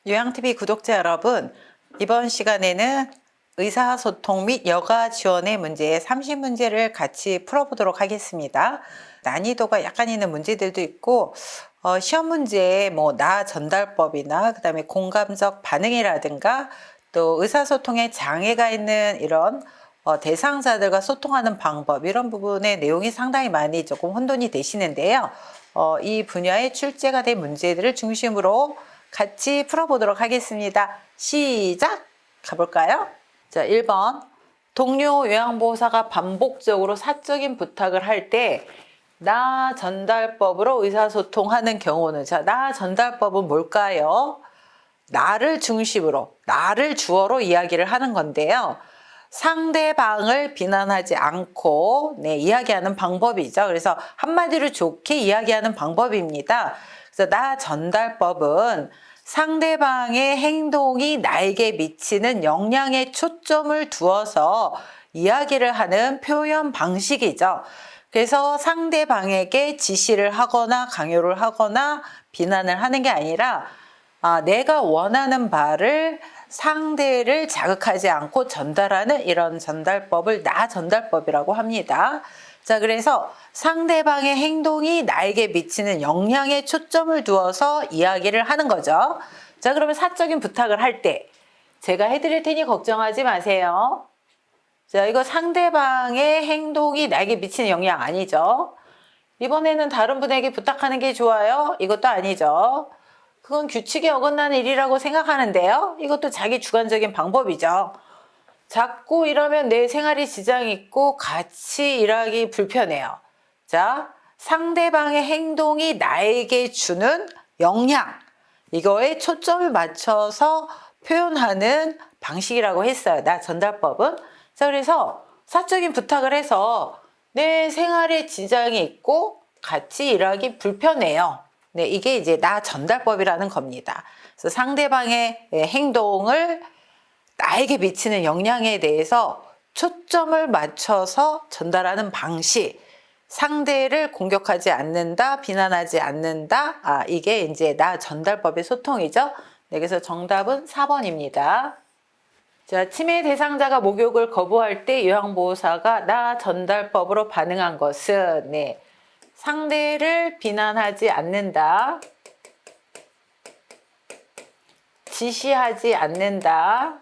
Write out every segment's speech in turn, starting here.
요양TV 구독자 여러분, 이번 시간에는 의사소통 및 여가 지원의 문제 30문제를 같이 풀어보도록 하겠습니다. 난이도가 약간 있는 문제들도 있고 시험 문제에 나 전달법이나 그다음에 공감적 반응이라든가 또 의사소통에 장애가 있는 이런 대상자들과 소통하는 방법 이런 부분의 내용이 상당히 많이 조금 혼돈이 되시는데요. 이 분야에 출제가 된 문제들을 중심으로 같이 풀어보도록 하겠습니다. 시작! 가볼까요? 자, 1번. 동료 요양보호사가 반복적으로 사적인 부탁을 할 때 나 전달법으로 의사소통하는 경우는, 자, 나 전달법은 뭘까요? 나를 중심으로, 나를 주어로 이야기를 하는 건데요. 상대방을 비난하지 않고 이야기하는 방법이죠. 그래서 한마디로 좋게 이야기하는 방법입니다. 그래서 나 전달법은 상대방의 행동이 나에게 미치는 영향에 초점을 두어서 이야기를 하는 표현 방식이죠. 그래서 상대방에게 지시를 하거나 강요를 하거나 비난을 하는 게 아니라 내가 원하는 바를 상대를 자극하지 않고 전달하는 이런 전달법을 나 전달법이라고 합니다. 자, 그래서 상대방의 행동이 나에게 미치는 영향에 초점을 두어서 이야기를 하는 거죠. 자, 그러면 사적인 부탁을 할 때 제가 해드릴 테니 걱정하지 마세요. 자, 이거 상대방의 행동이 나에게 미치는 영향 아니죠. 이번에는 다른 분에게 부탁하는 게 좋아요? 이것도 아니죠. 그건 규칙에 어긋나는 일이라고 생각하는데요. 이것도 자기 주관적인 방법이죠. 자꾸 이러면 내 생활에 지장이 있고 같이 일하기 불편해요. 자, 상대방의 행동이 나에게 주는 영향, 이거에 초점을 맞춰서 표현하는 방식이라고 했어요. 나 전달법은. 자, 그래서 사적인 부탁을 해서 내 생활에 지장이 있고 같이 일하기 불편해요. 네, 이게 이제 나 전달법이라는 겁니다. 그래서 상대방의 행동을 나에게 미치는 영향에 대해서 초점을 맞춰서 전달하는 방식. 상대를 공격하지 않는다, 비난하지 않는다. 이게 이제 나 전달법의 소통이죠. 네, 그래서 정답은 4번입니다. 자, 침해 대상자가 목욕을 거부할 때 요양보호사가 나 전달법으로 반응한 것은 상대를 비난하지 않는다, 지시하지 않는다,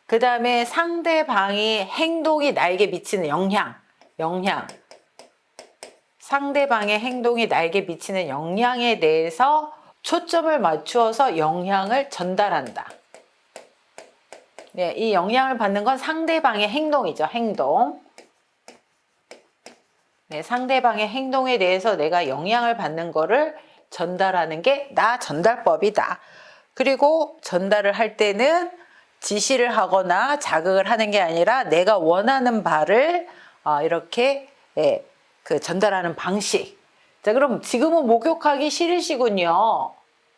그 다음에 상대방이 행동이 나에게 미치는 영향, 상대방의 행동이 나에게 미치는 영향에 대해서 초점을 맞추어서 영향을 전달한다. 이 영향을 받는 건 상대방의 행동이죠. 행동. 상대방의 행동에 대해서 내가 영향을 받는 거를 전달하는 게 나 전달법이다. 그리고 전달을 할 때는 지시를 하거나 자극을 하는 게 아니라 내가 원하는 바를 이렇게 전달하는 방식. 자, 그럼 지금은 목욕하기 싫으시군요.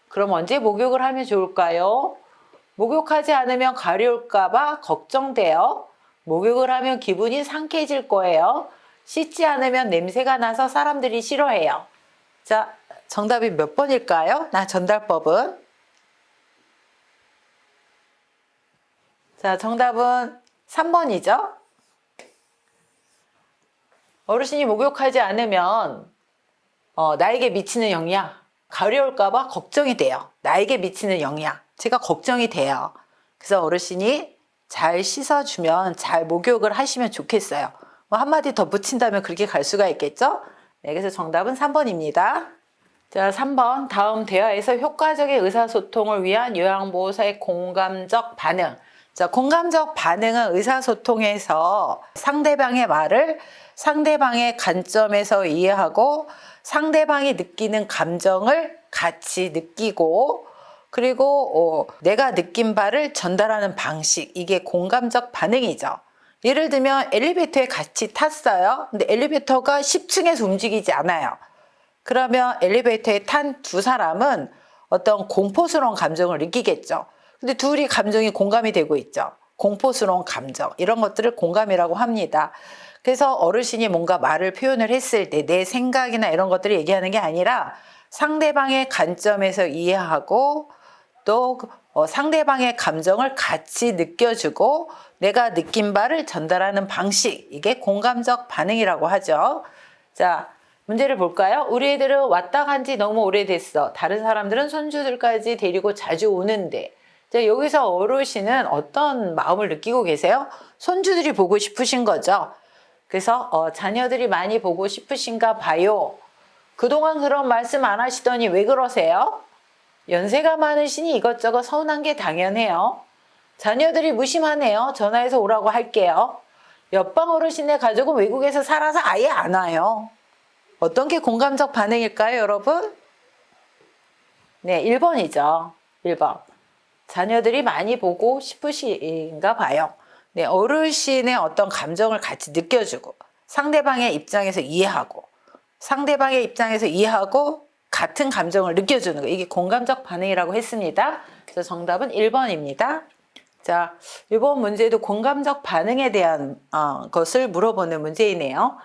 그럼 언제 목욕을 하면 좋을까요? 목욕하지 않으면 가려울까봐 걱정돼요. 목욕을 하면 기분이 상쾌해질 거예요. 씻지 않으면 냄새가 나서 사람들이 싫어해요. 자, 정답이 몇 번일까요? 나 전달법은? 자, 정답은 3번이죠. 어르신이 목욕하지 않으면 나에게 미치는 영향, 가려울까봐 걱정이 돼요. 나에게 미치는 영향, 제가 걱정이 돼요. 그래서 어르신이 잘 씻어주면 잘 목욕을 하시면 좋겠어요. 한마디 더 붙인다면 그렇게 갈 수가 있겠죠? 그래서 정답은 3번입니다. 자, 3번. 다음 대화에서 효과적인 의사소통을 위한 요양보호사의 공감적 반응. 자, 공감적 반응은 의사소통에서 상대방의 말을 상대방의 관점에서 이해하고 상대방이 느끼는 감정을 같이 느끼고 그리고 내가 느낀 바를 전달하는 방식. 이게 공감적 반응이죠. 예를 들면 엘리베이터에 같이 탔어요. 근데 엘리베이터가 10층에서 움직이지 않아요. 그러면 엘리베이터에 탄 두 사람은 어떤 공포스러운 감정을 느끼겠죠. 근데 둘이 감정이 공감이 되고 있죠. 공포스러운 감정, 이런 것들을 공감이라고 합니다. 그래서 어르신이 뭔가 말을 표현을 했을 때 내 생각이나 이런 것들을 얘기하는 게 아니라 상대방의 관점에서 이해하고 또 상대방의 감정을 같이 느껴주고 내가 느낀 바를 전달하는 방식, 이게 공감적 반응이라고 하죠. 자, 문제를 볼까요? 우리 애들은 왔다 간 지 너무 오래됐어. 다른 사람들은 손주들까지 데리고 자주 오는데. 자, 여기서 어르신은 어떤 마음을 느끼고 계세요? 손주들이 보고 싶으신 거죠. 그래서 자녀들이 많이 보고 싶으신가 봐요. 그동안 그런 말씀 안 하시더니 왜 그러세요? 연세가 많으시니 이것저것 서운한 게 당연해요. 자녀들이 무심하네요. 전화해서 오라고 할게요. 옆방 어르신의 가족은 외국에서 살아서 아예 안 와요. 어떤 게 공감적 반응일까요, 여러분? 네, 1번이죠. 1번. 자녀들이 많이 보고 싶으신가 봐요. 네, 어르신의 어떤 감정을 같이 느껴주고 상대방의 입장에서 이해하고 같은 감정을 느껴주는 거. 이게 공감적 반응이라고 했습니다. 그래서 정답은 1번입니다. 자, 이번 문제도 공감적 반응에 대한 것을 물어보는 문제이네요.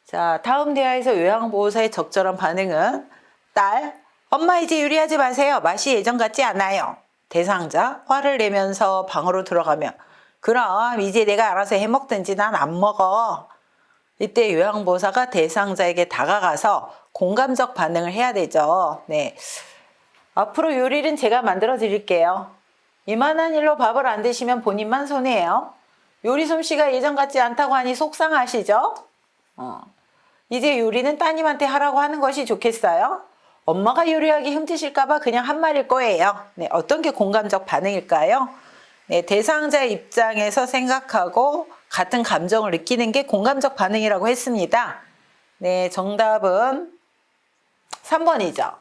자, 다음 대화에서 요양보호사의 적절한 반응은 딸, 엄마 이제 요리하지 마세요. 맛이 예전 같지 않아요. 대상자, 화를 내면서 방으로 들어가면 그럼 이제 내가 알아서 해먹든지 난 안 먹어. 이때 요양보호사가 대상자에게 다가가서 공감적 반응을 해야 되죠. 네. 앞으로 요리는 제가 만들어 드릴게요. 이만한 일로 밥을 안 드시면 본인만 손해예요. 요리 솜씨가 예전 같지 않다고 하니 속상하시죠? 이제 요리는 따님한테 하라고 하는 것이 좋겠어요? 엄마가 요리하기 힘드실까봐 그냥 한 말일 거예요. 네, 어떤 게 공감적 반응일까요? 네, 대상자의 입장에서 생각하고 같은 감정을 느끼는 게 공감적 반응이라고 했습니다. 네, 정답은 3번이죠.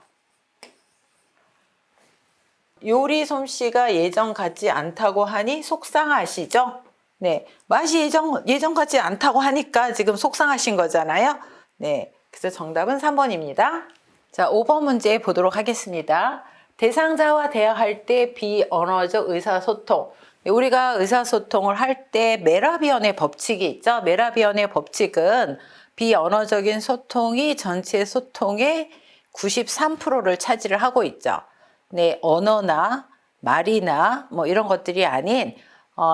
요리 솜씨가 예전 같지 않다고 하니 속상하시죠? 네, 맛이 예전 같지 않다고 하니까 지금 속상하신 거잖아요. 네, 그래서 정답은 3번입니다. 자, 5번 문제 보도록 하겠습니다. 대상자와 대화할 때 비언어적 의사소통. 우리가 의사소통을 할 때 메라비언의 법칙이 있죠. 메라비언의 법칙은 비언어적인 소통이 전체 소통의 93%를 차지를 하고 있죠. 네, 언어나 말이나 뭐 이런 것들이 아닌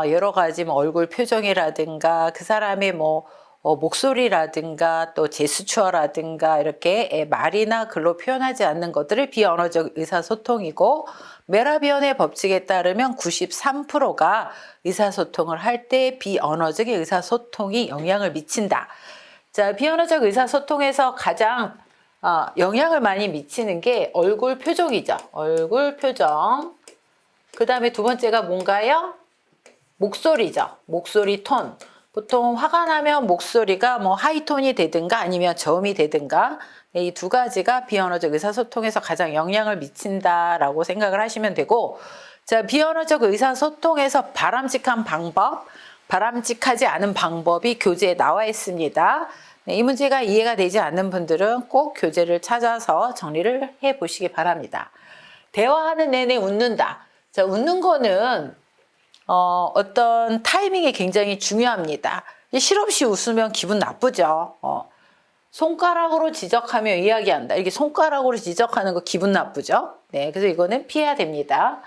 여러 가지 뭐 얼굴 표정이라든가 그 사람의 목소리라든가 또 제스처라든가 이렇게 말이나 글로 표현하지 않는 것들을 비언어적 의사소통이고 메라비언의 법칙에 따르면 93%가 의사소통을 할 때 비언어적인 의사소통이 영향을 미친다. 자, 비언어적 의사소통에서 가장 영향을 많이 미치는 게 얼굴 표정이죠. 얼굴 표정. 그 다음에 두 번째가 뭔가요? 목소리죠. 목소리 톤. 보통 화가 나면 목소리가 뭐 하이톤이 되든가 아니면 저음이 되든가 이 두 가지가 비언어적 의사소통에서 가장 영향을 미친다라고 생각을 하시면 되고, 자, 비언어적 의사소통에서 바람직한 방법, 바람직하지 않은 방법이 교재에 나와 있습니다. 네, 이 문제가 이해가 되지 않는 분들은 꼭 교재를 찾아서 정리를 해 보시기 바랍니다. 대화하는 내내 웃는다. 자, 웃는 거는 어떤 타이밍이 굉장히 중요합니다. 실없이 웃으면 기분 나쁘죠. 손가락으로 지적하며 이야기한다. 이렇게 손가락으로 지적하는 거 기분 나쁘죠. 네, 그래서 이거는 피해야 됩니다.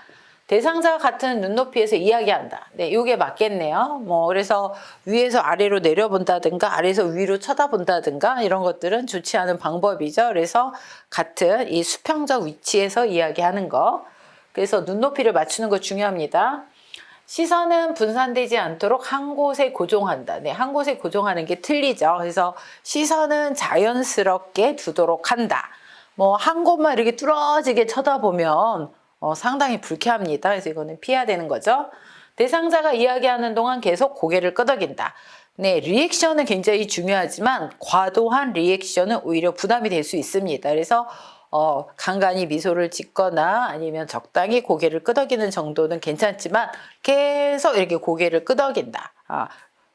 대상자와 같은 눈높이에서 이야기한다. 네, 이게 맞겠네요. 그래서 위에서 아래로 내려본다든가 아래에서 위로 쳐다본다든가 이런 것들은 좋지 않은 방법이죠. 그래서 같은 이 수평적 위치에서 이야기하는 거. 그래서 눈높이를 맞추는 거 중요합니다. 시선은 분산되지 않도록 한 곳에 고정한다. 네, 한 곳에 고정하는 게 틀리죠. 그래서 시선은 자연스럽게 두도록 한다. 한 곳만 이렇게 뚫어지게 쳐다보면 상당히 불쾌합니다. 그래서 이거는 피해야 되는 거죠. 대상자가 이야기하는 동안 계속 고개를 끄덕인다. 네, 리액션은 굉장히 중요하지만 과도한 리액션은 오히려 부담이 될 수 있습니다. 그래서 간간히 미소를 짓거나 아니면 적당히 고개를 끄덕이는 정도는 괜찮지만 계속 이렇게 고개를 끄덕인다.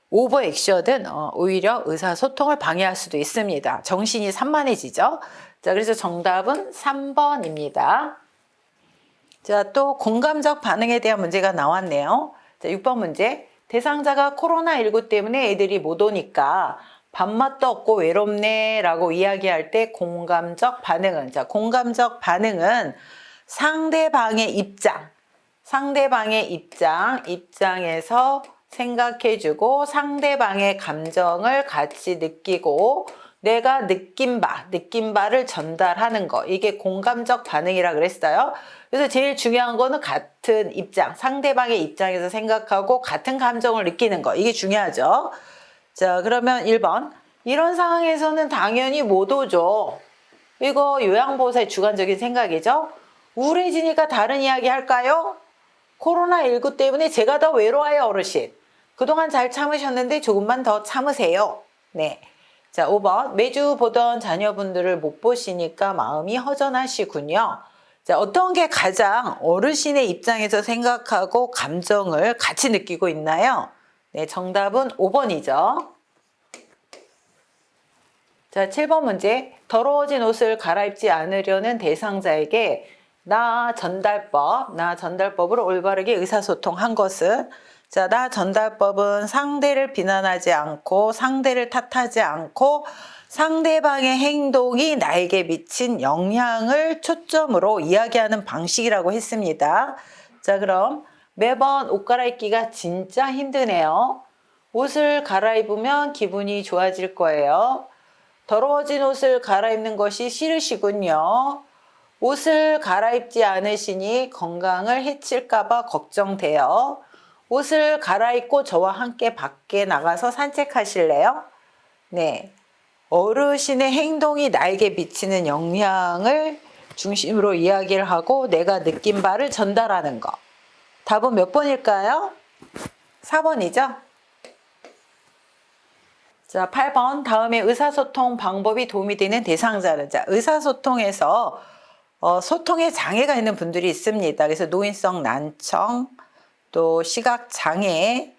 오버 액션은 오히려 의사소통을 방해할 수도 있습니다. 정신이 산만해지죠. 자, 그래서 정답은 3번입니다. 자, 또 공감적 반응에 대한 문제가 나왔네요. 자, 6번 문제. 대상자가 코로나19 때문에 애들이 못 오니까 밥맛도 없고 외롭네 라고 이야기할 때 공감적 반응은, 자, 공감적 반응은 상대방의 입장에서 생각해주고 상대방의 감정을 같이 느끼고 내가 느낀 바를 전달하는 거. 이게 공감적 반응이라 그랬어요. 그래서 제일 중요한 거는 같은 입장, 상대방의 입장에서 생각하고 같은 감정을 느끼는 거. 이게 중요하죠. 자, 그러면 1번. 이런 상황에서는 당연히 못 오죠. 이거 요양보호사의 주관적인 생각이죠. 우울해지니까 다른 이야기 할까요? 코로나19 때문에 제가 더 외로워요, 어르신. 그동안 잘 참으셨는데 조금만 더 참으세요. 네. 자, 5번. 매주 보던 자녀분들을 못 보시니까 마음이 허전하시군요. 자, 어떤 게 가장 어르신의 입장에서 생각하고 감정을 같이 느끼고 있나요? 네, 정답은 5번이죠. 자, 7번 문제. 더러워진 옷을 갈아입지 않으려는 대상자에게 나 전달법으로 올바르게 의사소통한 것은, 자, 나 전달법은 상대를 비난하지 않고 상대를 탓하지 않고 상대방의 행동이 나에게 미친 영향을 초점으로 이야기하는 방식이라고 했습니다. 자, 그럼 매번 옷 갈아입기가 진짜 힘드네요. 옷을 갈아입으면 기분이 좋아질 거예요. 더러워진 옷을 갈아입는 것이 싫으시군요. 옷을 갈아입지 않으시니 건강을 해칠까봐 걱정돼요. 옷을 갈아입고 저와 함께 밖에 나가서 산책하실래요? 네. 어르신의 행동이 나에게 미치는 영향을 중심으로 이야기를 하고 내가 느낀 바를 전달하는 거. 답은 몇 번일까요? 4번이죠? 자, 8번. 다음에 의사소통 방법이 도움이 되는 대상자는, 자, 의사소통에서 소통에 장애가 있는 분들이 있습니다. 그래서 노인성 난청, 또 시각장애,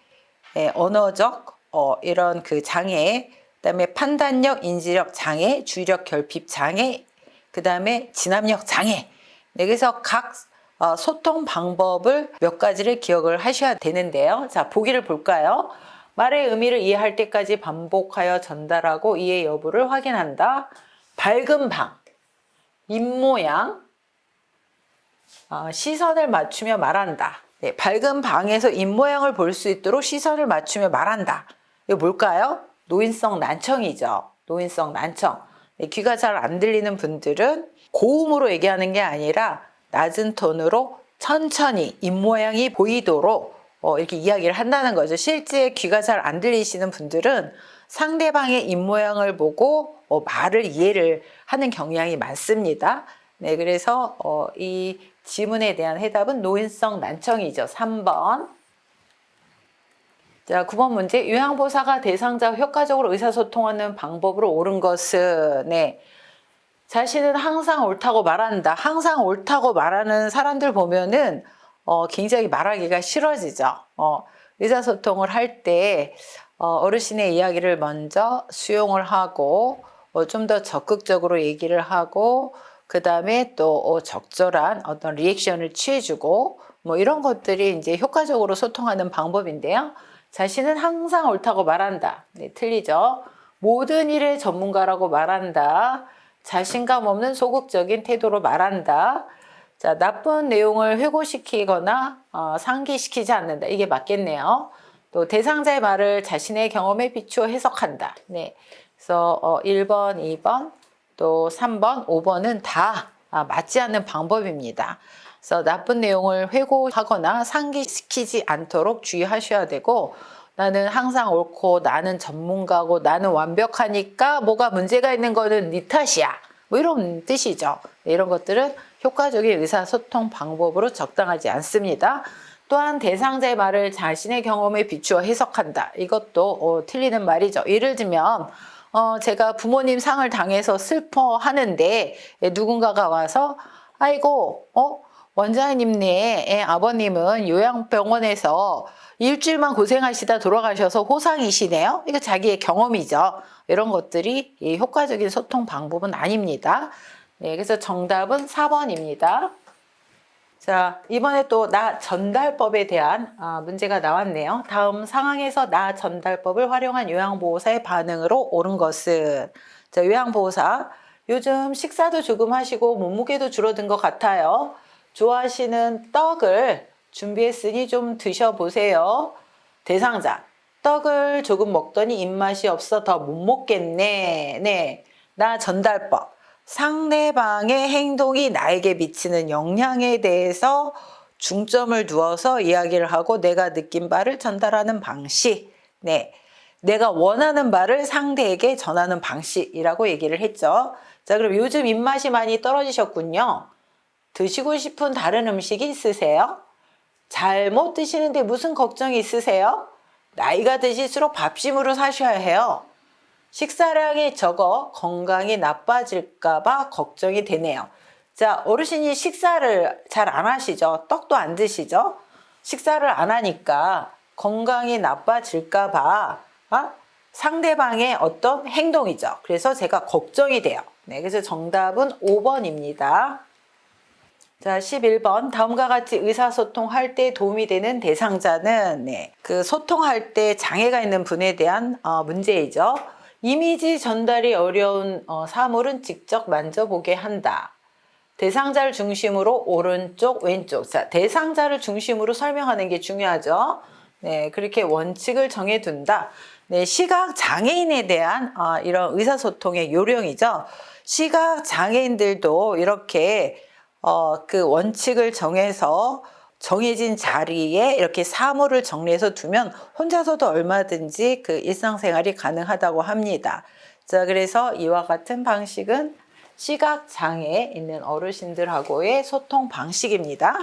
언어적 이런 그 장애, 그다음에 판단력, 인지력 장애, 주의력 결핍 장애, 그다음에 진압력 장애. 네, 그래서 각 소통 방법을 몇 가지를 기억을 하셔야 되는데요. 자, 보기를 볼까요? 말의 의미를 이해할 때까지 반복하여 전달하고 이해 여부를 확인한다. 밝은 방, 입모양, 시선을 맞추며 말한다. 네, 밝은 방에서 입모양을 볼 수 있도록 시선을 맞추며 말한다. 이거 뭘까요? 노인성 난청이죠. 노인성 난청. 네, 귀가 잘 안 들리는 분들은 고음으로 얘기하는 게 아니라 낮은 톤으로 천천히 입모양이 보이도록 이렇게 이야기를 한다는 거죠. 실제 귀가 잘 안 들리시는 분들은 상대방의 입모양을 보고 말을 이해를 하는 경향이 많습니다. 네, 그래서 이 지문에 대한 해답은 노인성 난청이죠. 3번. 자, 9번 문제. 요양보호사가 대상자와 효과적으로 의사소통하는 방법으로 옳은 것은, 네, 자신은 항상 옳다고 말한다. 항상 옳다고 말하는 사람들 보면은 굉장히 말하기가 싫어지죠. 의사소통을 할 때 어르신의 이야기를 먼저 수용을 하고 좀 더 적극적으로 얘기를 하고 그 다음에 또 적절한 어떤 리액션을 취해주고 뭐 이런 것들이 이제 효과적으로 소통하는 방법인데요. 자신은 항상 옳다고 말한다. 네, 틀리죠. 모든 일의 전문가라고 말한다. 자신감 없는 소극적인 태도로 말한다. 자, 나쁜 내용을 회고시키거나 상기시키지 않는다. 이게 맞겠네요. 또 대상자의 말을 자신의 경험에 비추어 해석한다. 네, 그래서 1번, 2번, 또 3번, 5번은 다 맞지 않는 방법입니다. 그래서 나쁜 내용을 회고하거나 상기시키지 않도록 주의하셔야 되고, 나는 항상 옳고 나는 전문가고 나는 완벽하니까 뭐가 문제가 있는 거는 네 탓이야. 뭐 이런 뜻이죠. 이런 것들은 효과적인 의사소통 방법으로 적당하지 않습니다. 또한 대상자의 말을 자신의 경험에 비추어 해석한다. 이것도 틀리는 말이죠. 예를 들면 제가 부모님 상을 당해서 슬퍼하는데 누군가가 와서 아이고 원장님네 아버님은 요양병원에서 일주일만 고생하시다 돌아가셔서 호상이시네요. 이거 자기의 경험이죠. 이런 것들이 효과적인 소통 방법은 아닙니다. 네, 그래서 정답은 4번입니다. 자, 이번에 또 나 전달법에 대한 문제가 나왔네요. 다음 상황에서 나 전달법을 활용한 요양보호사의 반응으로 옳은 것은? 자, 요양보호사. 요즘 식사도 조금 하시고 몸무게도 줄어든 것 같아요. 좋아하시는 떡을 준비했으니 좀 드셔보세요. 대상자. 떡을 조금 먹더니 입맛이 없어 더 못 먹겠네. 네. 나 전달법. 상대방의 행동이 나에게 미치는 영향에 대해서 중점을 두어서 이야기를 하고 내가 느낀 바를 전달하는 방식. 네. 내가 원하는 바를 상대에게 전하는 방식이라고 얘기를 했죠. 자, 그럼 요즘 입맛이 많이 떨어지셨군요. 드시고 싶은 다른 음식이 있으세요? 잘 못 드시는데 무슨 걱정이 있으세요? 나이가 드실수록 밥심으로 사셔야 해요. 식사량이 적어 건강이 나빠질까봐 걱정이 되네요. 자, 어르신이 식사를 잘 안 하시죠? 떡도 안 드시죠? 식사를 안 하니까 건강이 나빠질까봐 상대방의 어떤 행동이죠. 그래서 제가 걱정이 돼요. 네, 그래서 정답은 5번입니다. 자, 11번. 다음과 같이 의사소통할 때 도움이 되는 대상자는 그 소통할 때 장애가 있는 분에 대한 문제이죠. 이미지 전달이 어려운 사물은 직접 만져보게 한다. 대상자를 중심으로 오른쪽, 왼쪽. 자, 대상자를 중심으로 설명하는 게 중요하죠. 네, 그렇게 원칙을 정해둔다. 네, 시각 장애인에 대한 이런 의사소통의 요령이죠. 시각 장애인들도 이렇게 그 원칙을 정해서 정해진 자리에 이렇게 사물을 정리해서 두면 혼자서도 얼마든지 그 일상생활이 가능하다고 합니다. 자, 그래서 이와 같은 방식은 시각장애 있는 어르신들하고의 소통 방식입니다.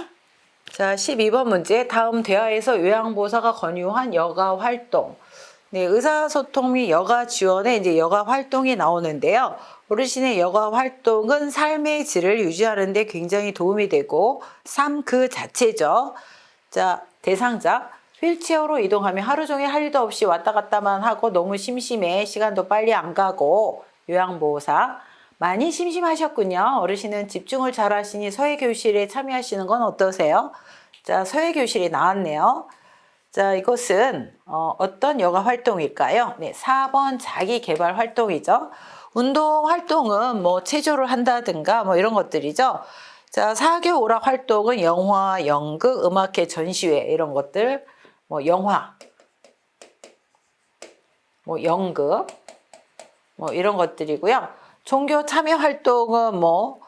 자, 12번 문제. 다음 대화에서 요양보호사가 권유한 여가 활동. 네, 의사소통 및 여가 지원에 이제 여가 활동이 나오는데요. 어르신의 여가 활동은 삶의 질을 유지하는 데 굉장히 도움이 되고 삶 그 자체죠. 자, 대상자. 휠체어로 이동하며 하루 종일 할 일도 없이 왔다 갔다만 하고 너무 심심해 시간도 빨리 안 가고. 요양보호사. 많이 심심하셨군요. 어르신은 집중을 잘 하시니 서예교실에 참여하시는 건 어떠세요? 자, 서예교실이 나왔네요. 자, 이것은 어떤 여가 활동일까요? 네, 4번 자기개발 활동이죠. 운동 활동은 뭐 체조를 한다든가 뭐 이런 것들이죠. 자, 사교 오락 활동은 영화, 연극, 음악회, 전시회 이런 것들, 뭐 영화, 뭐 연극, 뭐 이런 것들이고요. 종교 참여 활동은 뭐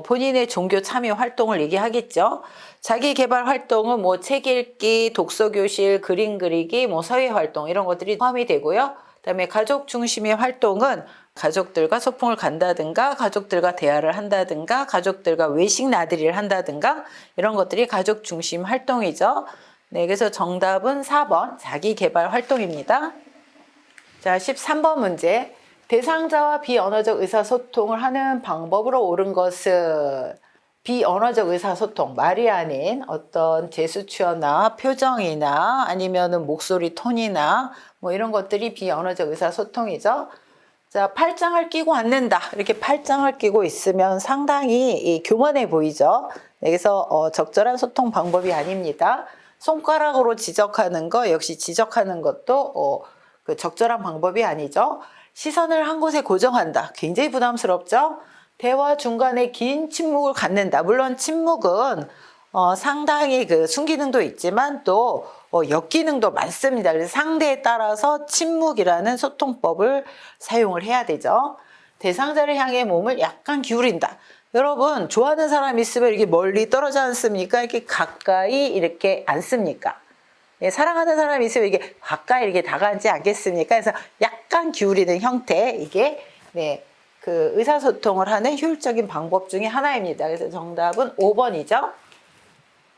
본인의 종교 참여 활동을 얘기하겠죠. 자기 개발 활동은 뭐 책 읽기, 독서 교실, 그림 그리기, 뭐 사회 활동 이런 것들이 포함이 되고요. 그다음에 가족 중심의 활동은 가족들과 소풍을 간다든가 가족들과 대화를 한다든가 가족들과 외식 나들이를 한다든가 이런 것들이 가족 중심 활동이죠. 네, 그래서 정답은 4번 자기 개발 활동입니다. 자, 13번 문제. 대상자와 비언어적 의사소통을 하는 방법으로 옳은 것은? 비언어적 의사소통, 말이 아닌 어떤 제스처나 표정이나 아니면은 목소리 톤이나 뭐 이런 것들이 비언어적 의사소통이죠. 자, 팔짱을 끼고 앉는다. 이렇게 팔짱을 끼고 있으면 상당히 교만해 보이죠. 그래서 적절한 소통 방법이 아닙니다. 손가락으로 지적하는 거 역시 지적하는 것도 그 적절한 방법이 아니죠. 시선을 한 곳에 고정한다. 굉장히 부담스럽죠. 대화 중간에 긴 침묵을 갖는다. 물론 침묵은 상당히 그 순기능도 있지만 또 역기능도 많습니다. 그래서 상대에 따라서 침묵이라는 소통법을 사용을 해야 되죠. 대상자를 향해 몸을 약간 기울인다. 여러분 좋아하는 사람 있으면 이렇게 멀리 떨어져 앉습니까? 이렇게 가까이 이렇게 앉습니까? 네, 사랑하는 사람이 있으면 이게 가까이 이렇게 다가앉지 않겠습니까? 그래서 약간 기울이는 형태, 이게, 네, 그 의사소통을 하는 효율적인 방법 중에 하나입니다. 그래서 정답은 5번이죠.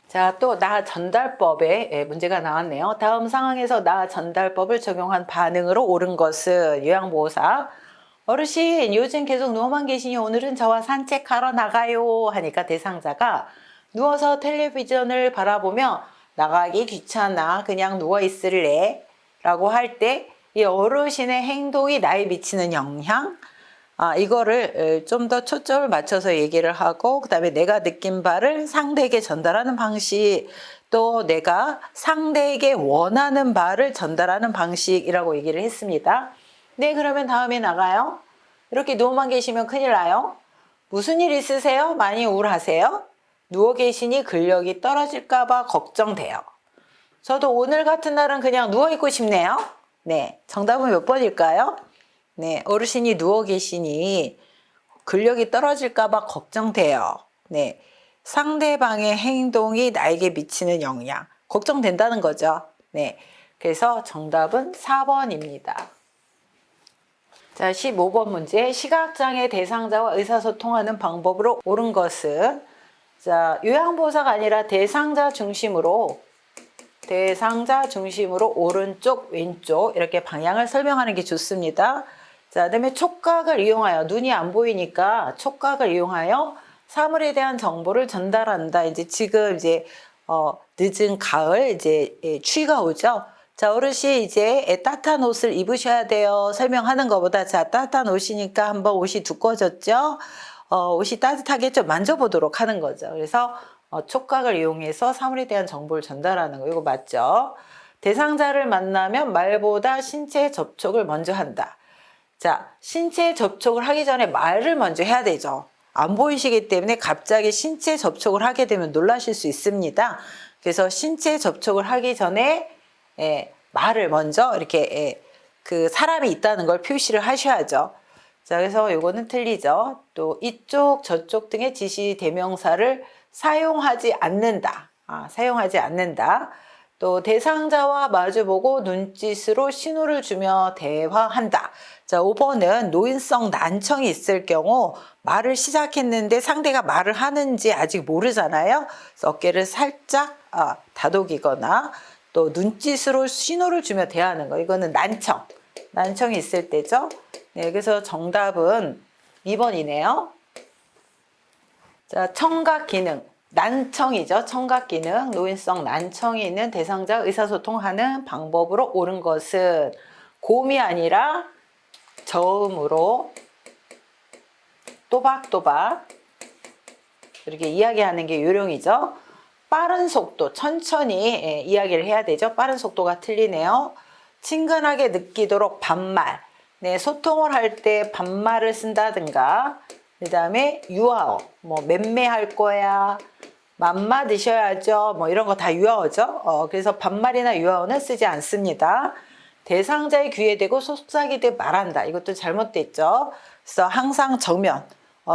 자, 또 나 전달법에 문제가 나왔네요. 다음 상황에서 나 전달법을 적용한 반응으로 옳은 것은? 요양보호사. 어르신, 요즘 계속 누워만 계시니 오늘은 저와 산책하러 나가요. 하니까 대상자가 누워서 텔레비전을 바라보며 나가기 귀찮아 그냥 누워 있을래 라고 할 때 이 어르신의 행동이 나에 미치는 영향, 이거를 좀 더 초점을 맞춰서 얘기를 하고, 그 다음에 내가 느낀 바를 상대에게 전달하는 방식, 또 내가 상대에게 원하는 바를 전달하는 방식이라고 얘기를 했습니다. 네, 그러면 다음에 나가요. 이렇게 누워만 계시면 큰일 나요. 무슨 일 있으세요? 많이 우울하세요? 누워 계시니 근력이 떨어질까봐 걱정돼요. 저도 오늘 같은 날은 그냥 누워있고 싶네요. 네, 정답은 몇 번일까요? 네, 어르신이 누워 계시니 근력이 떨어질까봐 걱정돼요. 네, 상대방의 행동이 나에게 미치는 영향, 걱정된다는 거죠. 네, 그래서 정답은 4번입니다. 자, 15번 문제. 시각장애 대상자와 의사소통하는 방법으로 옳은 것은? 자, 요양보호사가 아니라 대상자 중심으로 오른쪽, 왼쪽 이렇게 방향을 설명하는 게 좋습니다. 자, 그다음에 촉각을 이용하여, 눈이 안 보이니까 촉각을 이용하여 사물에 대한 정보를 전달한다. 이제 지금 늦은 가을 추위가 오죠. 자, 어르신 이제 따뜻한 옷을 입으셔야 돼요. 설명하는 것보다, 자, 따뜻한 옷이니까 한번 옷이 두꺼워졌죠. 옷이 따뜻하게 좀 만져보도록 하는 거죠. 그래서 촉각을 이용해서 사물에 대한 정보를 전달하는 거, 이거 맞죠? 대상자를 만나면 말보다 신체 접촉을 먼저 한다. 자, 신체 접촉을 하기 전에 말을 먼저 해야 되죠. 안 보이시기 때문에 갑자기 신체 접촉을 하게 되면 놀라실 수 있습니다. 그래서 신체 접촉을 하기 전에 말을 먼저 이렇게 그 사람이 있다는 걸 표시를 하셔야죠. 자, 그래서 요거는 틀리죠. 또 이쪽 저쪽 등의 지시 대명사를 사용하지 않는다. 사용하지 않는다. 또 대상자와 마주보고 눈짓으로 신호를 주며 대화한다. 자, 5번은 노인성 난청이 있을 경우 말을 시작했는데 상대가 말을 하는지 아직 모르잖아요. 그래서 어깨를 살짝 다독이거나 또 눈짓으로 신호를 주며 대하는 거. 이거는 난청이 있을 때죠. 네, 그래서 정답은 2번이네요. 자, 청각 기능. 난청이죠. 청각 기능. 노인성 난청이 있는 대상자 의사소통하는 방법으로 옳은 것은 고음이 아니라 저음으로 또박또박 이렇게 이야기하는 게 요령이죠. 빠른 속도, 천천히 이야기를 해야 되죠. 빠른 속도가 틀리네요. 친근하게 느끼도록 반말. 네, 소통을 할 때 반말을 쓴다든가, 그 다음에 유아어, 맴매할 거야, 맘마 드셔야죠, 이런 거 다 유아어죠. 그래서 반말이나 유아어는 쓰지 않습니다. 대상자의 귀에 대고 속삭이듯 말한다. 이것도 잘못됐죠. 그래서 항상 정면,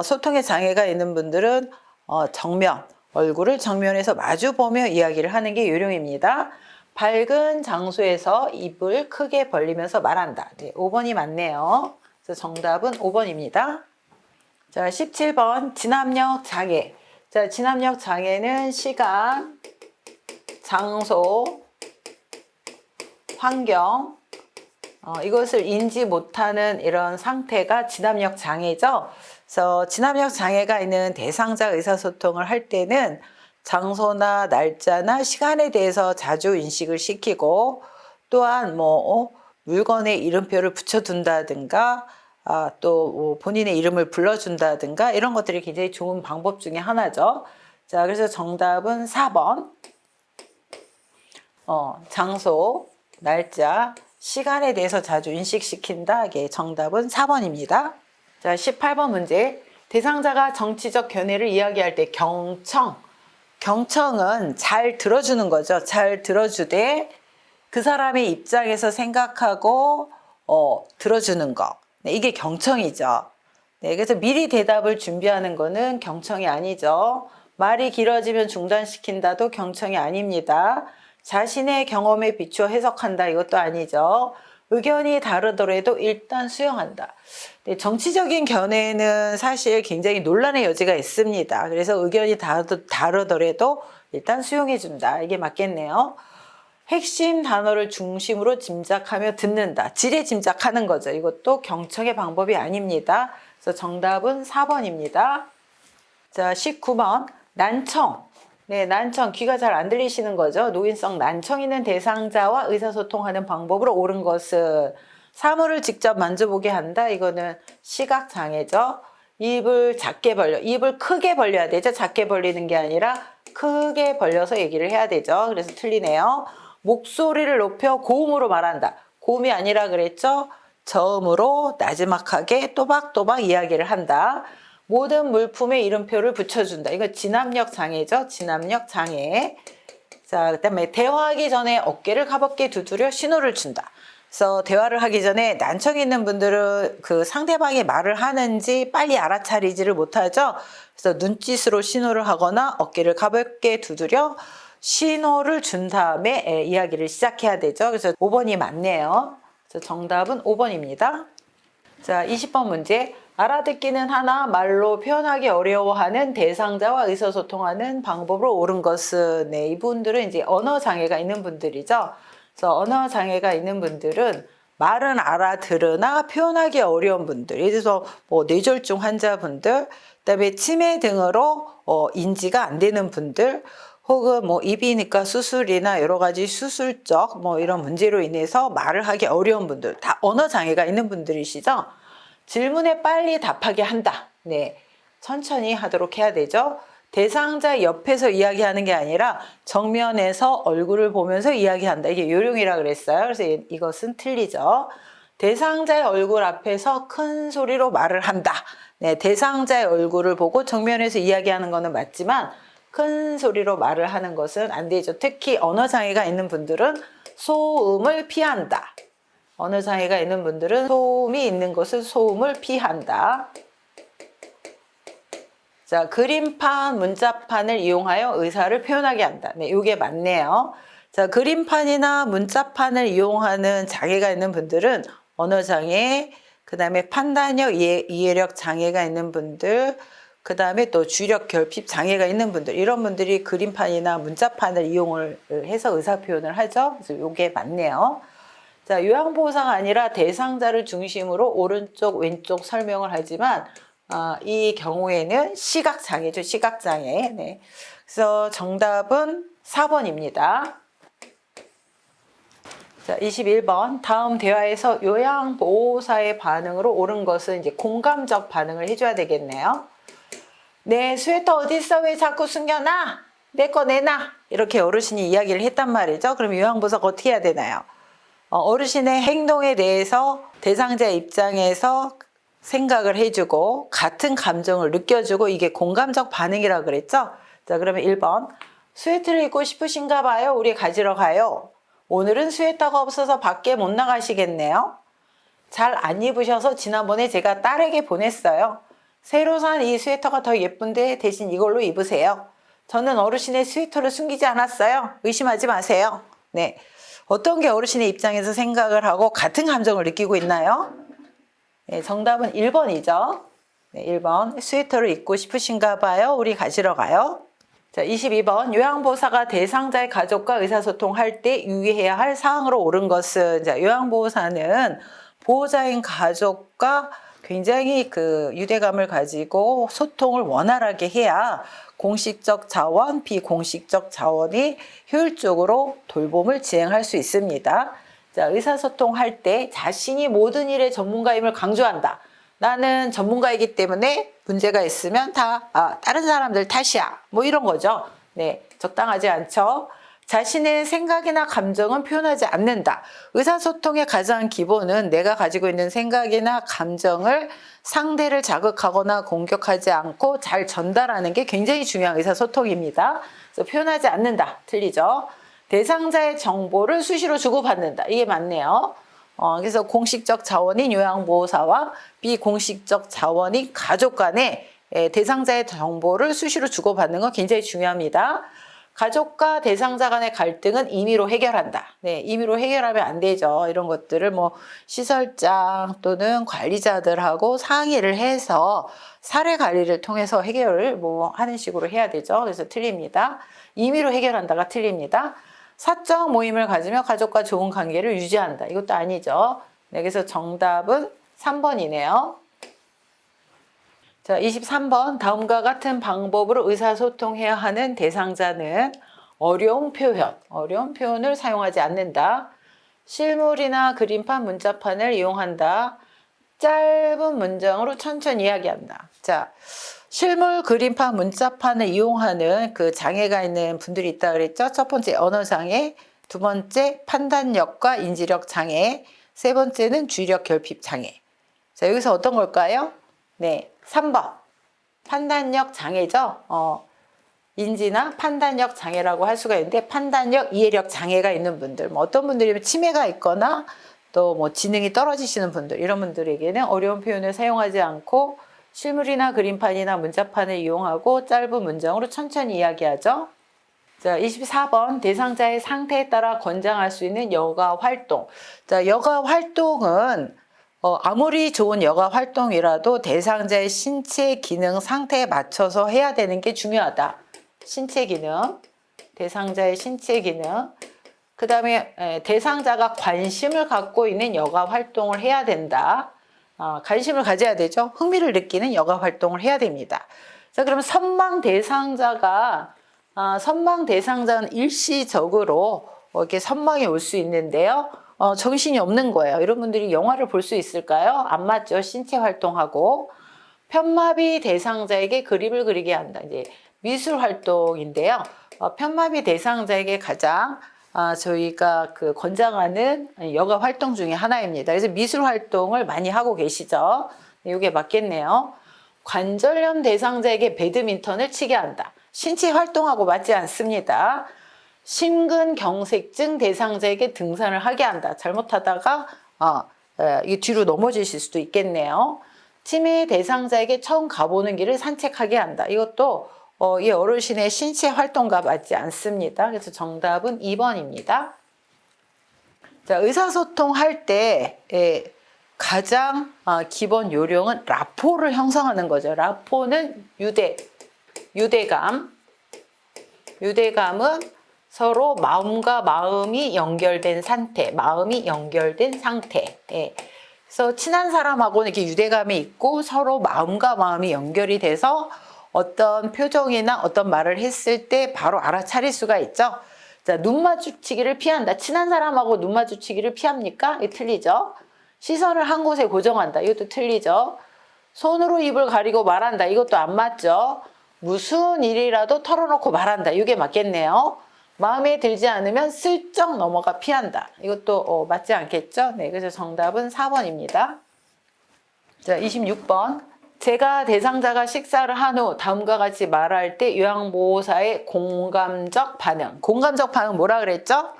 소통에 장애가 있는 분들은 정면, 얼굴을 정면에서 마주보며 이야기를 하는 게 요령입니다. 밝은 장소에서 입을 크게 벌리면서 말한다. 네, 5번이 맞네요. 그래서 정답은 5번입니다. 자, 17번 진압력 장애. 자, 진압력 장애는 시간, 장소, 환경, 이것을 인지 못하는 이런 상태가 진압력 장애죠. 그래서 진압력 장애가 있는 대상자 의사소통을 할 때는 장소나 날짜나 시간에 대해서 자주 인식을 시키고, 또한 물건에 이름표를 붙여둔다든가, 또 본인의 이름을 불러준다든가, 이런 것들이 굉장히 좋은 방법 중에 하나죠. 자, 그래서 정답은 4번. 장소, 날짜, 시간에 대해서 자주 인식시킨다. 이게 정답은 4번입니다. 자, 18번 문제. 대상자가 정치적 견해를 이야기할 때 경청은 잘 들어주는 거죠. 잘 들어주되 그 사람의 입장에서 생각하고 들어주는 거. 네, 이게 경청이죠. 네, 그래서 미리 대답을 준비하는 거는 경청이 아니죠. 말이 길어지면 중단시킨다도 경청이 아닙니다. 자신의 경험에 비추어 해석한다. 이것도 아니죠. 의견이 다르더라도 일단 수용한다. 네, 정치적인 견해는 사실 굉장히 논란의 여지가 있습니다. 그래서 의견이 다르더라도 일단 수용해준다. 이게 맞겠네요. 핵심 단어를 중심으로 짐작하며 듣는다. 지레 짐작하는 거죠. 이것도 경청의 방법이 아닙니다. 그래서 정답은 4번입니다. 자, 19번 난청. 네, 난청, 귀가 잘 안 들리시는 거죠. 노인성 난청 있는 대상자와 의사소통하는 방법으로 옳은 것은 사물을 직접 만져보게 한다. 이거는 시각장애죠. 입을 작게 벌려, 입을 크게 벌려야 되죠. 작게 벌리는 게 아니라 크게 벌려서 얘기를 해야 되죠. 그래서 틀리네요. 목소리를 높여 고음으로 말한다. 고음이 아니라 그랬죠. 저음으로 나지막하게 또박또박 이야기를 한다. 모든 물품에 이름표를 붙여준다. 이거 진압력 장애죠. 진압력 장애. 자, 그다음에 대화하기 전에 어깨를 가볍게 두드려 신호를 준다. 그래서 대화를 하기 전에 난청이 있는 분들은 그 상대방이 말을 하는지 빨리 알아차리지를 못하죠. 그래서 눈짓으로 신호를 하거나 어깨를 가볍게 두드려 신호를 준 다음에 이야기를 시작해야 되죠. 그래서 5번이 맞네요. 그래서 정답은 5번입니다. 자, 20번 문제. 알아듣기는 하나 말로 표현하기 어려워하는 대상자와 의사소통하는 방법으로 옳은 것은, 네, 이분들은 이제 언어 장애가 있는 분들이죠. 그래서 언어 장애가 있는 분들은 말은 알아들으나 표현하기 어려운 분들, 예를 들어서 뭐 뇌졸중 환자분들, 그다음에 치매 등으로 인지가 안 되는 분들, 혹은 뭐 이비인후과 수술이나 여러 가지 수술적 뭐 이런 문제로 인해서 말을 하기 어려운 분들, 다 언어 장애가 있는 분들이시죠. 질문에 빨리 답하게 한다. 네, 천천히 하도록 해야 되죠. 대상자 옆에서 이야기하는 게 아니라 정면에서 얼굴을 보면서 이야기한다. 이게 요령이라 그랬어요. 그래서 이것은 틀리죠. 대상자의 얼굴 앞에서 큰 소리로 말을 한다. 네, 대상자의 얼굴을 보고 정면에서 이야기하는 거는 맞지만 큰 소리로 말을 하는 것은 안 되죠. 특히 언어 장애가 있는 분들은 소음을 피한다. 언어 장애가 있는 분들은 소음이 있는 곳은 소음을 피한다. 자, 그림판, 문자판을 이용하여 의사를 표현하게 한다. 네, 이게 맞네요. 자, 그림판이나 문자판을 이용하는 장애가 있는 분들은 언어 장애, 그 다음에 판단력, 이해력 장애가 있는 분들, 그 다음에 또 주력 결핍 장애가 있는 분들, 이런 분들이 그림판이나 문자판을 이용을 해서 의사 표현을 하죠. 그래서 이게 맞네요. 자, 요양보호사가 아니라 대상자를 중심으로 오른쪽, 왼쪽 설명을 하지만 이 경우에는 시각장애죠. 시각장애. 네. 그래서 정답은 4번입니다. 자, 21번. 다음 대화에서 요양보호사의 반응으로 옳은 것은 이제 공감적 반응을 해줘야 되겠네요. 내 스웨터 어디 있어? 왜 자꾸 숨겨놔? 내 거 내놔. 이렇게 어르신이 이야기를 했단 말이죠. 그럼 요양보호사가 어떻게 해야 되나요? 어르신의 행동에 대해서 대상자 입장에서 생각을 해주고 같은 감정을 느껴주고, 이게 공감적 반응이라고 그랬죠. 자, 그러면 1번. 스웨터를 입고 싶으신가 봐요. 우리 가지러 가요. 오늘은 스웨터가 없어서 밖에 못 나가시겠네요. 잘 안 입으셔서 지난번에 제가 딸에게 보냈어요. 새로 산 이 스웨터가 더 예쁜데 대신 이걸로 입으세요. 저는 어르신의 스웨터를 숨기지 않았어요. 의심하지 마세요. 네. 어떤 게 어르신의 입장에서 생각을 하고 같은 감정을 느끼고 있나요? 네, 정답은 1번이죠. 네, 1번. 스웨터를 입고 싶으신가 봐요. 우리 가지러 가요. 자, 22번. 요양보호사가 대상자의 가족과 의사소통할 때 유의해야 할 사항으로 옳은 것은, 자, 요양보호사는 보호자인 가족과 굉장히 그 유대감을 가지고 소통을 원활하게 해야 공식적 자원, 비공식적 자원이 효율적으로 돌봄을 진행할 수 있습니다. 자, 의사소통할 때 자신이 모든 일의 전문가임을 강조한다. 나는 전문가이기 때문에 문제가 있으면 다 다른 사람들 탓이야. 뭐 이런 거죠. 네, 적당하지 않죠. 자신의 생각이나 감정은 표현하지 않는다. 의사소통의 가장 기본은 내가 가지고 있는 생각이나 감정을 상대를 자극하거나 공격하지 않고 잘 전달하는 게 굉장히 중요한 의사소통입니다. 그래서 표현하지 않는다. 틀리죠. 대상자의 정보를 수시로 주고받는다. 이게 맞네요. 그래서 공식적 자원인 요양보호사와 비공식적 자원인 가족 간에 대상자의 정보를 수시로 주고받는 건 굉장히 중요합니다. 가족과 대상자 간의 갈등은 임의로 해결한다. 네, 임의로 해결하면 안 되죠. 이런 것들을 뭐 시설장 또는 관리자들하고 상의를 해서 사례 관리를 통해서 해결을 뭐 하는 식으로 해야 되죠. 그래서 틀립니다. 임의로 해결한다가 틀립니다. 사적 모임을 가지며 가족과 좋은 관계를 유지한다. 이것도 아니죠. 네, 그래서 정답은 3번이네요. 자, 23번. 다음과 같은 방법으로 의사소통해야 하는 대상자는 어려운 표현을 사용하지 않는다. 실물이나 그림판, 문자판을 이용한다. 짧은 문장으로 천천히 이야기한다. 자, 실물, 그림판, 문자판을 이용하는 그 장애가 있는 분들이 있다 그랬죠. 첫 번째 언어장애, 두 번째 판단력과 인지력 장애, 세 번째는 주의력 결핍 장애. 자, 여기서 어떤 걸까요? 네, 3번. 판단력 장애죠. 인지나 판단력 장애라고 할 수가 있는데, 판단력, 이해력 장애가 있는 분들, 뭐 어떤 분들이면 치매가 있거나 또 뭐 지능이 떨어지시는 분들, 이런 분들에게는 어려운 표현을 사용하지 않고 실물이나 그림판이나 문자판을 이용하고 짧은 문장으로 천천히 이야기하죠. 자, 24번 대상자의 상태에 따라 권장할 수 있는 여가 활동. 자, 여가 활동은 아무리 좋은 여가 활동이라도 대상자의 신체 기능 상태에 맞춰서 해야 되는 게 중요하다. 신체 기능, 대상자의 신체 기능, 그 다음에 대상자가 관심을 갖고 있는 여가 활동을 해야 된다. 관심을 가져야 되죠. 흥미를 느끼는 여가 활동을 해야 됩니다. 자, 그러면 선망 대상자는 일시적으로 이렇게 선망이 올 수 있는데요. 정신이 없는 거예요. 이런 분들이 영화를 볼 수 있을까요? 안 맞죠. 신체 활동하고. 편마비 대상자에게 그림을 그리게 한다. 이제 미술 활동인데요. 편마비 대상자에게 가장 저희가 그 권장하는 여가 활동 중에 하나입니다. 그래서 미술 활동을 많이 하고 계시죠. 이게 맞겠네요. 관절염 대상자에게 배드민턴을 치게 한다. 신체 활동하고 맞지 않습니다. 심근경색증 대상자에게 등산을 하게 한다. 잘못하다가 이 뒤로 넘어지실 수도 있겠네요. 치매 대상자에게 처음 가보는 길을 산책하게 한다. 이것도 이 어르신의 신체 활동과 맞지 않습니다. 그래서 정답은 2번입니다. 자, 의사소통 할 때 가장 기본 요령은 라포를 형성하는 거죠. 라포는 유대감. 유대감은 서로 마음과 마음이 연결된 상태. 그래서 친한 사람하고는 이렇게 유대감이 있고 서로 마음과 마음이 연결이 돼서 어떤 표정이나 어떤 말을 했을 때 바로 알아차릴 수가 있죠. 자, 눈 마주치기를 피한다. 친한 사람하고 눈 마주치기를 피합니까? 이게 틀리죠. 시선을 한 곳에 고정한다. 이것도 틀리죠. 손으로 입을 가리고 말한다. 이것도 안 맞죠. 무슨 일이라도 털어놓고 말한다. 이게 맞겠네요. 마음에 들지 않으면 슬쩍 넘어가 피한다. 이것도 맞지 않겠죠? 네, 그래서 정답은 4번입니다. 자, 26번. 제가 대상자가 식사를 한 후 다음과 같이 말할 때 요양보호사의 공감적 반응. 공감적 반응 뭐라 그랬죠?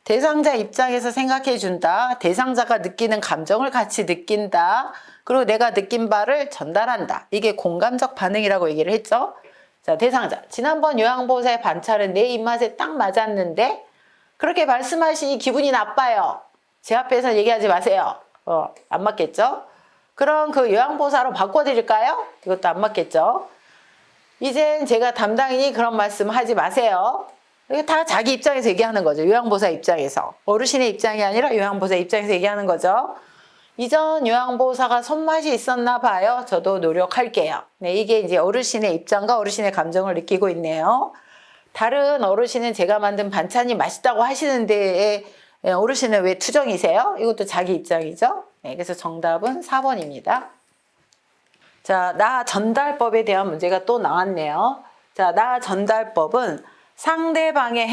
대상자 입장에서 생각해 준다. 대상자가 느끼는 감정을 같이 느낀다. 그리고 내가 느낀 바를 전달한다. 이게 공감적 반응이라고 얘기를 했죠. 자, 대상자. 지난번 요양보호사의 반찬은 내 입맛에 딱 맞았는데 그렇게 말씀하시니 기분이 나빠요. 제 앞에서 얘기하지 마세요. 안 맞겠죠? 그럼 그 요양보호사로 바꿔드릴까요? 이것도 안 맞겠죠? 이젠 제가 담당이니 그런 말씀 하지 마세요. 이게 다 자기 입장에서 얘기하는 거죠. 요양보호사 입장에서. 어르신의 입장이 아니라 요양보호사 입장에서 얘기하는 거죠. 이전 요양보호사가 손맛이 있었나 봐요. 저도 노력할게요. 네, 이게 이제 어르신의 입장과 어르신의 감정을 느끼고 있네요. 다른 어르신은 제가 만든 반찬이 맛있다고 하시는데 어르신은 왜 투정이세요? 이것도 자기 입장이죠. 네, 그래서 정답은 4번입니다. 자, 나 전달법에 대한 문제가 또 나왔네요. 자, 나 전달법은 상대방의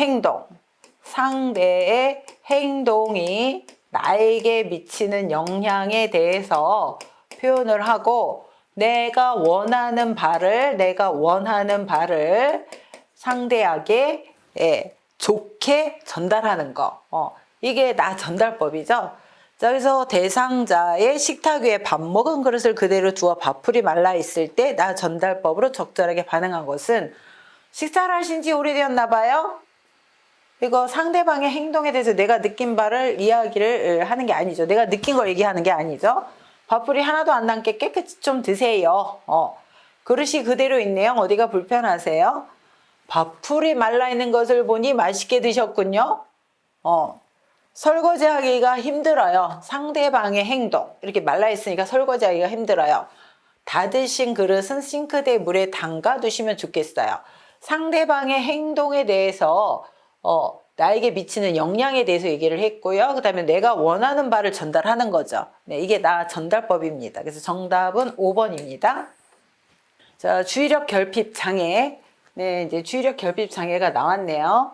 상대의 행동이 나에게 미치는 영향에 대해서 표현을 하고 내가 원하는 바를 상대에게 좋게 전달하는 거. 이게 나 전달법이죠. 자, 그래서 대상자의 식탁 위에 밥 먹은 그릇을 그대로 두어 밥풀이 말라 있을 때 나 전달법으로 적절하게 반응한 것은 식사를 하신 지 오래되었나 봐요. 이거 상대방의 행동에 대해서 내가 느낀 바를 이야기를 하는 게 아니죠. 내가 느낀 걸 얘기하는 게 아니죠. 밥풀이 하나도 안 남게 깨끗이 좀 드세요. 그릇이 그대로 있네요. 어디가 불편하세요? 밥풀이 말라 있는 것을 보니 맛있게 드셨군요. 설거지하기가 힘들어요. 상대방의 행동. 이렇게 말라있으니까 설거지하기가 힘들어요. 다 드신 그릇은 싱크대 물에 담가 두시면 좋겠어요. 상대방의 행동에 대해서 나에게 미치는 영향에 대해서 얘기를 했고요. 그 다음에 내가 원하는 바를 전달하는 거죠. 네, 이게 나 전달법입니다. 그래서 정답은 5번입니다. 자, 주의력 결핍 장애. 네, 이제 주의력 결핍 장애가 나왔네요.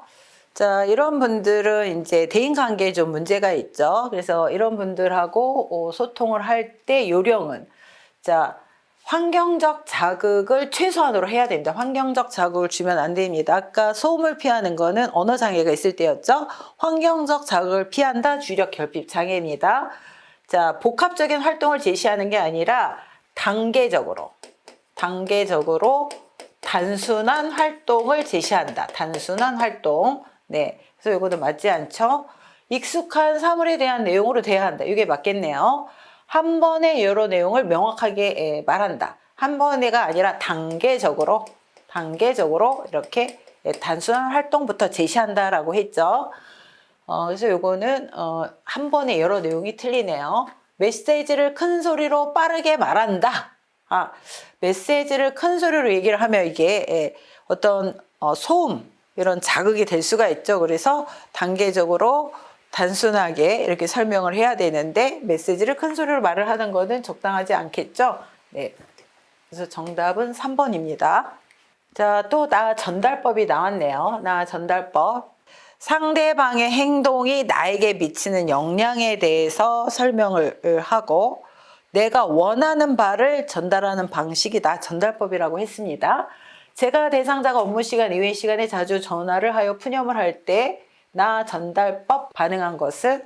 자, 이런 분들은 이제 대인관계에 좀 문제가 있죠. 그래서 이런 분들하고 소통을 할 때 요령은, 자, 환경적 자극을 최소한으로 해야 됩니다. 환경적 자극을 주면 안 됩니다. 아까 소음을 피하는 거는 언어 장애가 있을 때였죠. 환경적 자극을 피한다, 주의력 결핍 장애입니다. 자, 복합적인 활동을 제시하는 게 아니라 단계적으로 단순한 활동을 제시한다. 단순한 활동. 네. 그래서 이거는 맞지 않죠? 익숙한 사물에 대한 내용으로 대화한다. 이게 맞겠네요. 한 번에 여러 내용을 명확하게 말한다. 한 번에가 아니라 단계적으로 이렇게 단순한 활동부터 제시한다라고 했죠. 그래서 요거는 한 번에 여러 내용이 틀리네요. 메시지를 큰 소리로 빠르게 말한다. 메시지를 큰 소리로 얘기를 하면 이게 어떤 소음 이런 자극이 될 수가 있죠. 그래서 단계적으로 단순하게 이렇게 설명을 해야 되는데 메시지를 큰 소리로 말을 하는 거는 적당하지 않겠죠. 네. 그래서 정답은 3번입니다. 자, 또 나 전달법이 나왔네요. 나 전달법. 상대방의 행동이 나에게 미치는 영향에 대해서 설명을 하고 내가 원하는 바를 전달하는 방식이 나 전달법이라고 했습니다. 제가 대상자가 업무 시간 이외 시간에 자주 전화를 하여 푸념을 할 때 나 전달법 반응한 것은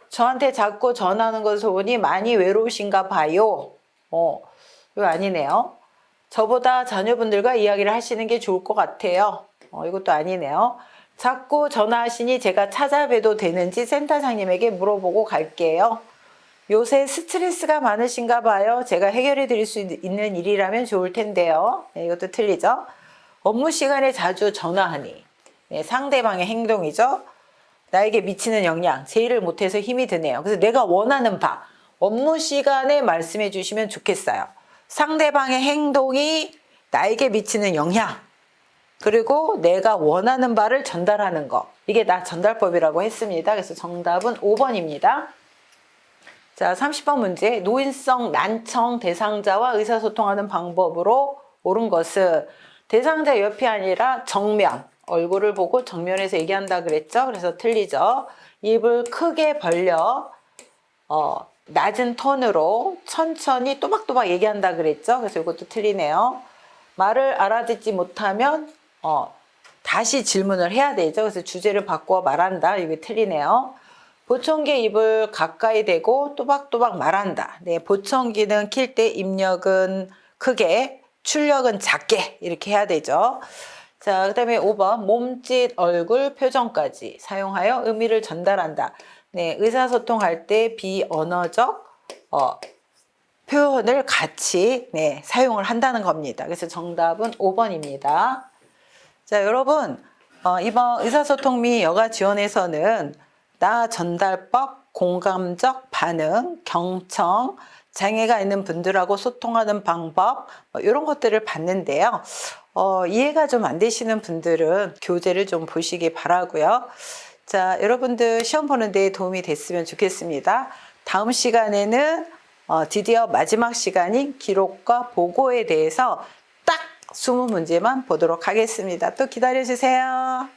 저한테 자꾸 전화하는 것을 보니 많이 외로우신가 봐요. 이거 아니네요. 저보다 자녀분들과 이야기를 하시는 게 좋을 것 같아요. 이것도 아니네요. 자꾸 전화하시니 제가 찾아뵈도 되는지 센터장님에게 물어보고 갈게요. 요새 스트레스가 많으신가 봐요. 제가 해결해 드릴 수 있는 일이라면 좋을 텐데요. 네, 이것도 틀리죠. 업무 시간에 자주 전화하니. 네, 상대방의 행동이죠. 나에게 미치는 영향. 제 일을 못해서 힘이 드네요. 그래서 내가 원하는 바. 업무 시간에 말씀해 주시면 좋겠어요. 상대방의 행동이 나에게 미치는 영향. 그리고 내가 원하는 바를 전달하는 거. 이게 나 전달법이라고 했습니다. 그래서 정답은 5번입니다. 자, 30번 문제. 노인성 난청 대상자와 의사소통하는 방법으로 옳은 것은 대상자 옆이 아니라 정면, 얼굴을 보고 정면에서 얘기한다 그랬죠? 그래서 틀리죠. 입을 크게 벌려 낮은 톤으로 천천히 또박또박 얘기한다 그랬죠? 그래서 이것도 틀리네요. 말을 알아듣지 못하면 다시 질문을 해야 되죠. 그래서 주제를 바꾸어 말한다. 이게 틀리네요. 보청기 입을 가까이 대고 또박또박 말한다. 네, 보청기는 킬 때 입력은 크게, 출력은 작게 이렇게 해야 되죠. 자, 그 다음에 5번 몸짓, 얼굴, 표정까지 사용하여 의미를 전달한다. 네, 의사소통할 때 비언어적 표현을 같이 사용을 한다는 겁니다. 그래서 정답은 5번입니다. 자, 여러분 이번 의사소통 및 여가 지원에서는 나 전달법, 공감적 반응, 경청, 장애가 있는 분들하고 소통하는 방법 이런 것들을 봤는데요. 이해가 좀 안 되시는 분들은 교재를 좀 보시기 바라고요. 자, 여러분들 시험 보는 데 도움이 됐으면 좋겠습니다. 다음 시간에는 드디어 마지막 시간인 기록과 보고에 대해서 딱 20문제만 보도록 하겠습니다. 또 기다려주세요.